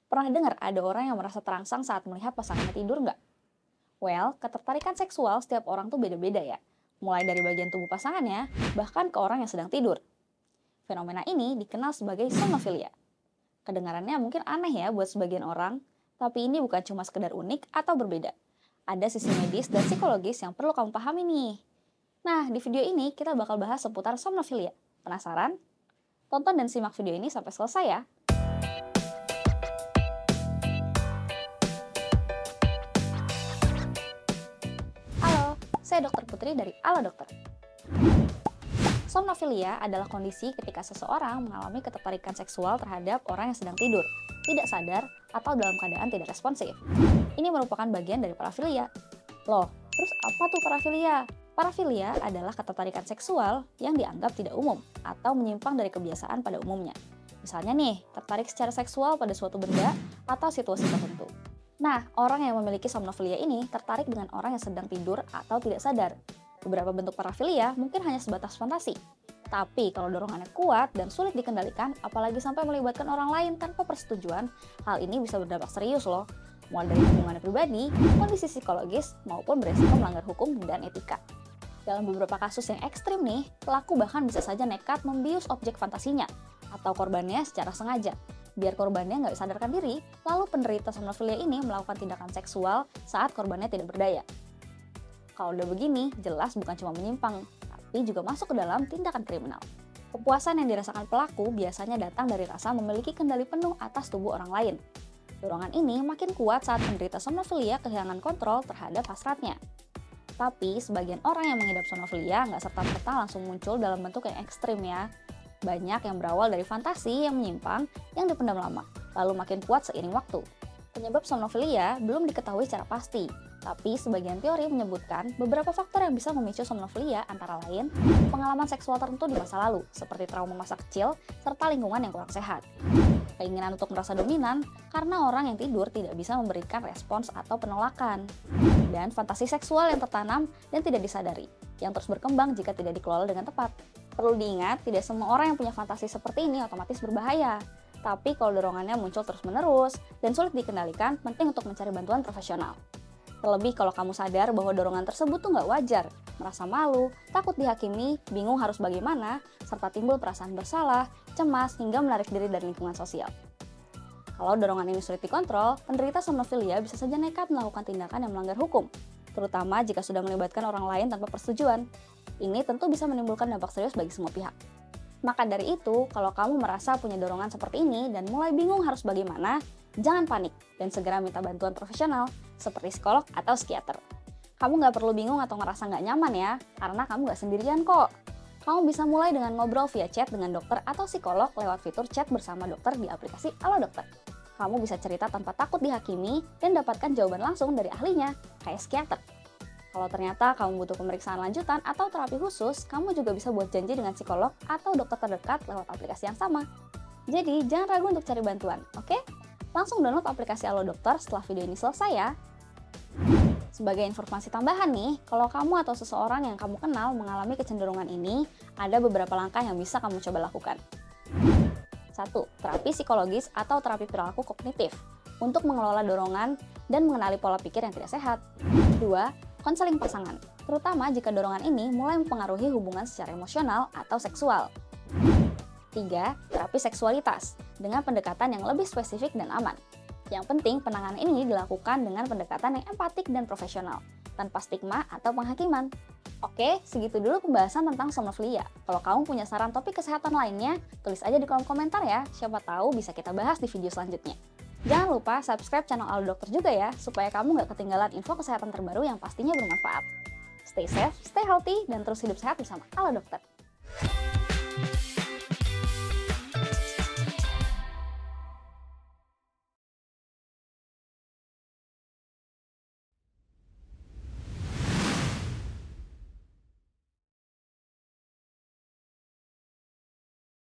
Pernah dengar ada orang yang merasa terangsang saat melihat pasangannya tidur nggak? Well, ketertarikan seksual setiap orang tuh beda-beda ya. Mulai dari bagian tubuh pasangannya, bahkan ke orang yang sedang tidur. Fenomena ini dikenal sebagai somnofilia. Kedengarannya mungkin aneh ya buat sebagian orang, tapi ini bukan cuma sekedar unik atau berbeda. Ada sisi medis dan psikologis yang perlu kamu pahami nih. Nah, di video ini kita bakal bahas seputar somnofilia. Penasaran? Tonton dan simak video ini sampai selesai ya. Halo, saya Dr. Putri dari Halo Dokter. Somnofilia adalah kondisi ketika seseorang mengalami ketertarikan seksual terhadap orang yang sedang tidur, tidak sadar, atau dalam keadaan tidak responsif. Ini merupakan bagian dari parafilia. Loh, terus apa tuh parafilia? Parafilia adalah ketertarikan seksual yang dianggap tidak umum atau menyimpang dari kebiasaan pada umumnya. Misalnya nih, tertarik secara seksual pada suatu benda atau situasi tertentu. Nah, orang yang memiliki somnofilia ini tertarik dengan orang yang sedang tidur atau tidak sadar. Beberapa bentuk parafilia mungkin hanya sebatas fantasi. Tapi kalau dorongannya kuat dan sulit dikendalikan, apalagi sampai melibatkan orang lain tanpa persetujuan, hal ini bisa berdampak serius loh. Mulai dari hubungan pribadi, kondisi psikologis, maupun beresiko melanggar hukum dan etika. Dalam beberapa kasus yang ekstrim nih, pelaku bahkan bisa saja nekat membius objek fantasinya atau korbannya secara sengaja. Biar korbannya nggak sadarkan diri, lalu penderita somnofilia ini melakukan tindakan seksual saat korbannya tidak berdaya. Kalau udah begini, jelas bukan cuma menyimpang, tapi juga masuk ke dalam tindakan kriminal. Kepuasan yang dirasakan pelaku biasanya datang dari rasa memiliki kendali penuh atas tubuh orang lain. Dorongan ini makin kuat saat penderita somnofilia kehilangan kontrol terhadap hasratnya. Tapi, sebagian orang yang mengidap somnofilia nggak serta-merta langsung muncul dalam bentuk yang ekstrim ya. Banyak yang berawal dari fantasi yang menyimpang yang dipendam lama, lalu makin kuat seiring waktu. Penyebab somnofilia belum diketahui secara pasti, tapi sebagian teori menyebutkan beberapa faktor yang bisa memicu somnofilia antara lain pengalaman seksual tertentu di masa lalu, seperti trauma masa kecil, serta lingkungan yang kurang sehat. Keinginan untuk merasa dominan karena orang yang tidur tidak bisa memberikan respons atau penolakan. Dan fantasi seksual yang tertanam dan tidak disadari, yang terus berkembang jika tidak dikelola dengan tepat. Perlu diingat, tidak semua orang yang punya fantasi seperti ini otomatis berbahaya. Tapi kalau dorongannya muncul terus-menerus dan sulit dikendalikan, penting untuk mencari bantuan profesional. Terlebih kalau kamu sadar bahwa dorongan tersebut tuh nggak wajar, merasa malu, takut dihakimi, bingung harus bagaimana, serta timbul perasaan bersalah, cemas, hingga menarik diri dari lingkungan sosial. Kalau dorongan ini sulit dikontrol, penderita somnofilia bisa saja nekat melakukan tindakan yang melanggar hukum, terutama jika sudah melibatkan orang lain tanpa persetujuan. Ini tentu bisa menimbulkan dampak serius bagi semua pihak. Maka dari itu, kalau kamu merasa punya dorongan seperti ini dan mulai bingung harus bagaimana, jangan panik dan segera minta bantuan profesional seperti psikolog atau psikiater. Kamu nggak perlu bingung atau ngerasa nggak nyaman ya, karena kamu nggak sendirian kok. Kamu bisa mulai dengan ngobrol via chat dengan dokter atau psikolog lewat fitur chat bersama dokter di aplikasi Halo Dokter. Kamu bisa cerita tanpa takut dihakimi dan dapatkan jawaban langsung dari ahlinya, kayak psikiater. Kalau ternyata kamu butuh pemeriksaan lanjutan atau terapi khusus, kamu juga bisa buat janji dengan psikolog atau dokter terdekat lewat aplikasi yang sama. Jadi, jangan ragu untuk cari bantuan, oke? Langsung download aplikasi Halo Dokter setelah video ini selesai ya. Sebagai informasi tambahan nih, kalau kamu atau seseorang yang kamu kenal mengalami kecenderungan ini, ada beberapa langkah yang bisa kamu coba lakukan. 1. Terapi psikologis atau terapi perilaku kognitif untuk mengelola dorongan dan mengenali pola pikir yang tidak sehat. 2. Konseling pasangan, terutama jika dorongan ini mulai mempengaruhi hubungan secara emosional atau seksual. 3. Terapi seksualitas dengan pendekatan yang lebih spesifik dan aman. Yang penting, penanganan ini dilakukan dengan pendekatan yang empatik dan profesional, tanpa stigma atau penghakiman. Oke, segitu dulu pembahasan tentang somnofilia. Kalau kamu punya saran topik kesehatan lainnya, tulis aja di kolom komentar ya, siapa tahu bisa kita bahas di video selanjutnya. Jangan lupa subscribe channel Halo Dokter juga ya, supaya kamu nggak ketinggalan info kesehatan terbaru yang pastinya bermanfaat. Stay safe, stay healthy, dan terus hidup sehat bersama Halo Dokter.